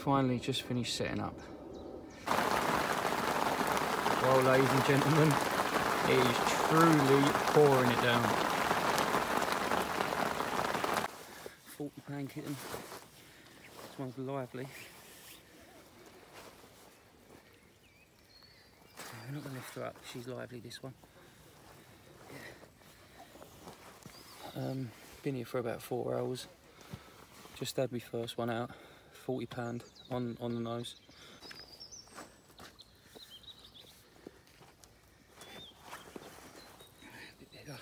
Finally just finished setting up. Well, ladies and gentlemen, it is truly pouring it down. 40-pound kitten. This one's lively. I'm not going to lift her up, she's lively, this one. Yeah. Been here for about 4 hours. Just had my first one out. 40-pound on the nose. A bit bigger.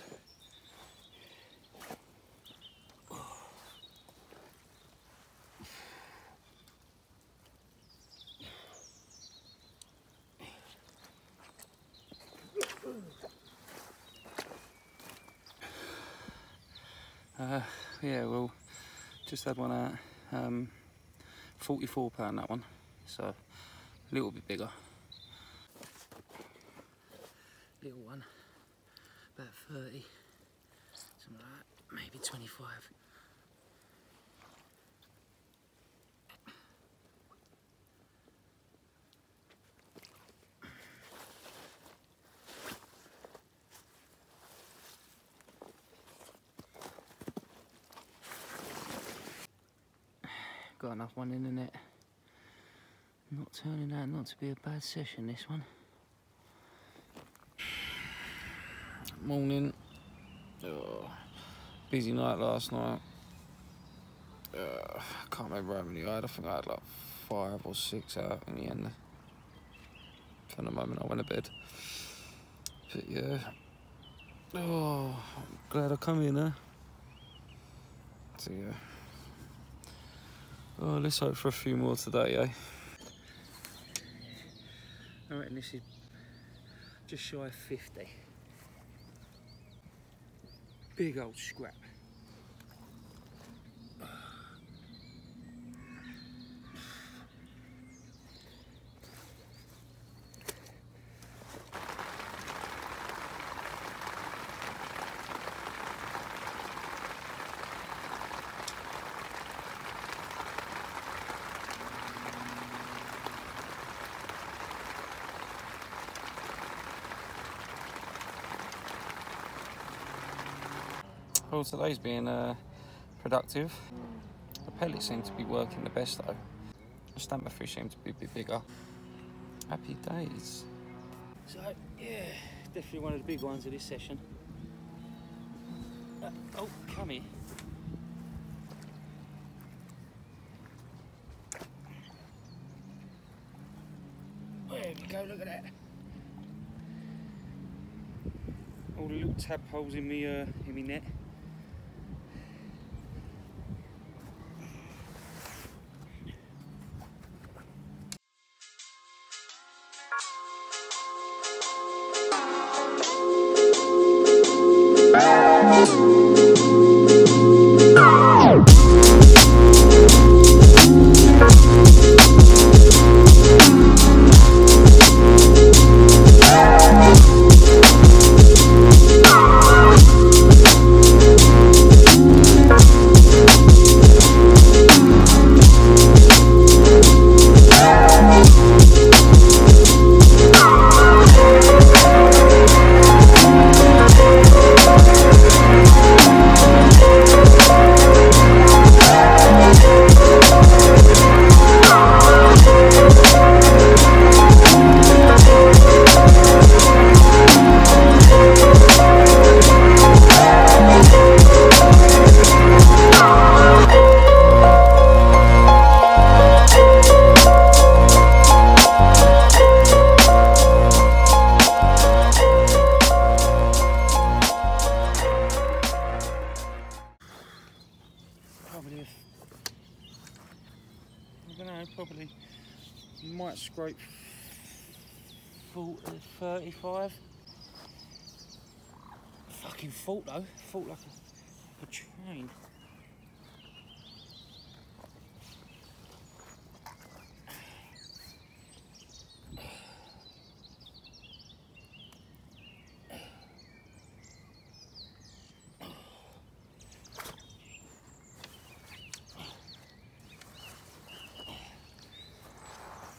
Yeah, well, just had one out. 44-pound that one, so a little bit bigger. Little one, about 30, something like that, maybe 25. Got enough one in the net. Not turning out not to be a bad session, this one. Morning. Oh, busy night last night. I can't remember how many I had. I think I had like 5 or 6 out in the end. From the moment I went to bed. But yeah. Oh, I'm glad I come in there. So yeah. Oh, let's hope for a few more today, eh? I reckon this is just shy of 50. Big old scrap. Well, today's been productive. The pellets seem to be working the best though. The stamper fish seem to be a bit bigger. Happy days. So yeah, definitely one of the big ones of this session. Oh, come here. There we go, look at that. All the little tadpoles in me net. scrape 40, 35. Fucking fought though, fought like a train.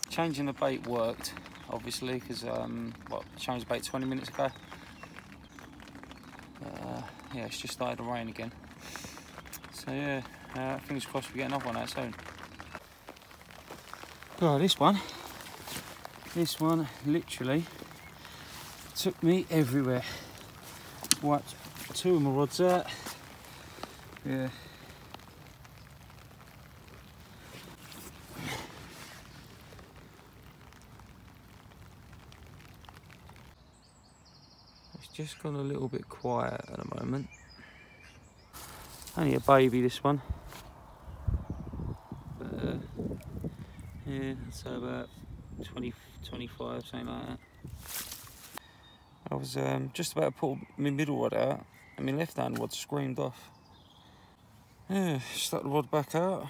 Changing the bait worked, obviously, because changed the bait 20 minutes ago. Yeah, it's just started to rain again. So yeah, fingers crossed we get another one out soon. Oh, this one literally took me everywhere. Wiped 2 of my rods out. Yeah. It's just gone a little bit quiet at the moment. Only a baby, this one. Yeah, so about 20, 25, something like that. I was just about to pull my middle rod out, and my left hand rod screamed off. Yeah, stuck the rod back out,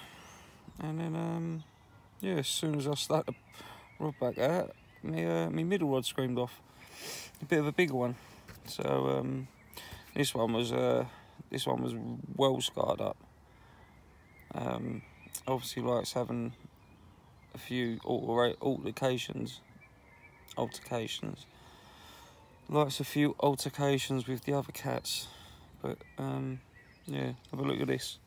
and then yeah, as soon as I stuck the rod back out, my middle rod screamed off. A bit of a bigger one. So this one was well scarred up. Obviously likes having a few altercations. Likes a few altercations with the other cats. But yeah, have a look at this.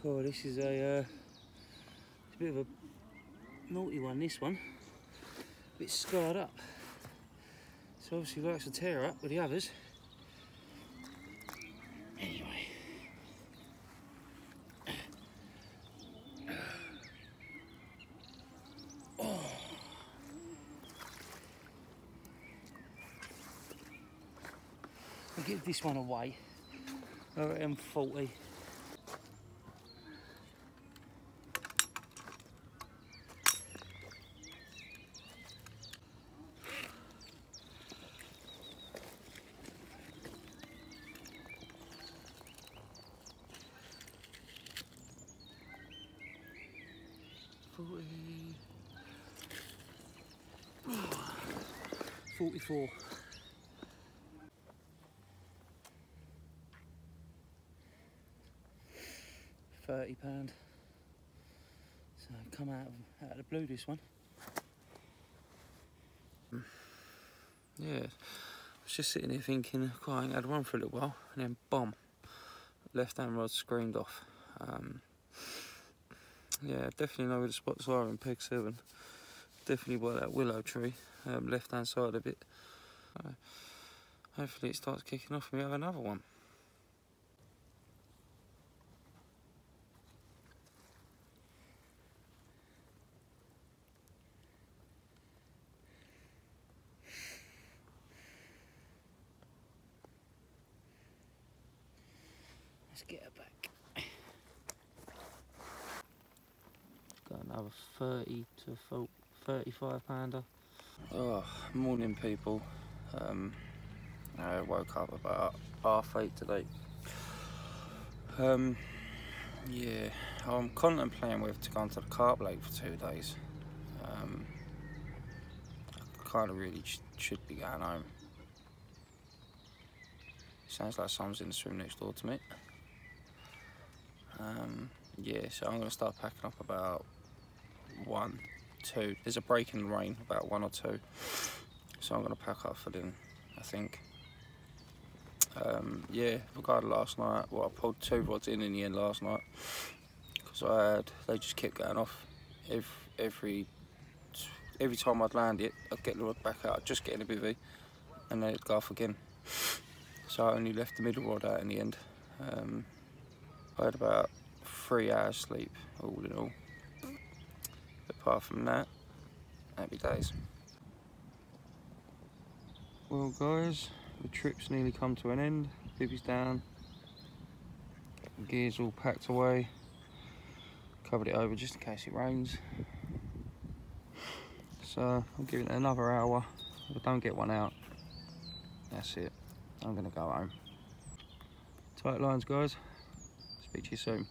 Cool, this is a bit of a naughty one, this one. A bit scarred up. So obviously likes to tear up with the others. Anyway. I'll give this one away. I reckon 40. $40. 44. £30. So come out of the blue, this one. Yeah, I was just sitting here thinking, oh, I ain't had one for a little while, and then bomb, left hand rod screamed off. Yeah, definitely know where the spots are in peg 7. Definitely by that willow tree, left hand side of it. Hopefully it starts kicking off and we have another one. Let's get her back. Got another 30 to 35 pounder. Oh, morning people. I woke up about 8:30 today. Yeah, I'm contemplating whether to go onto the carp lake for 2 days. I kind of really should be going home. Sounds like someone's in the swim next door to me. Yeah, so I'm going to start packing up about 1, 2. There's a break in the rain, about 1 or 2. So I'm going to pack up for then, I think. Yeah, regarding last night, well, I pulled 2 rods in the end last night. Because they just kept going off. Every time I'd land it, I'd get the rod back out, I'd just get in a bivvy, and then it'd go off again. So I only left the middle rod out in the end. I had about 3 hours sleep, all in all. But apart from that, happy days. Well guys, the trip's nearly come to an end. Bivvy's down. Gears all packed away. Covered it over just in case it rains. So I'm giving it another hour. If I don't get one out, that's it. I'm gonna go home. Tight lines, guys. Speak to you soon.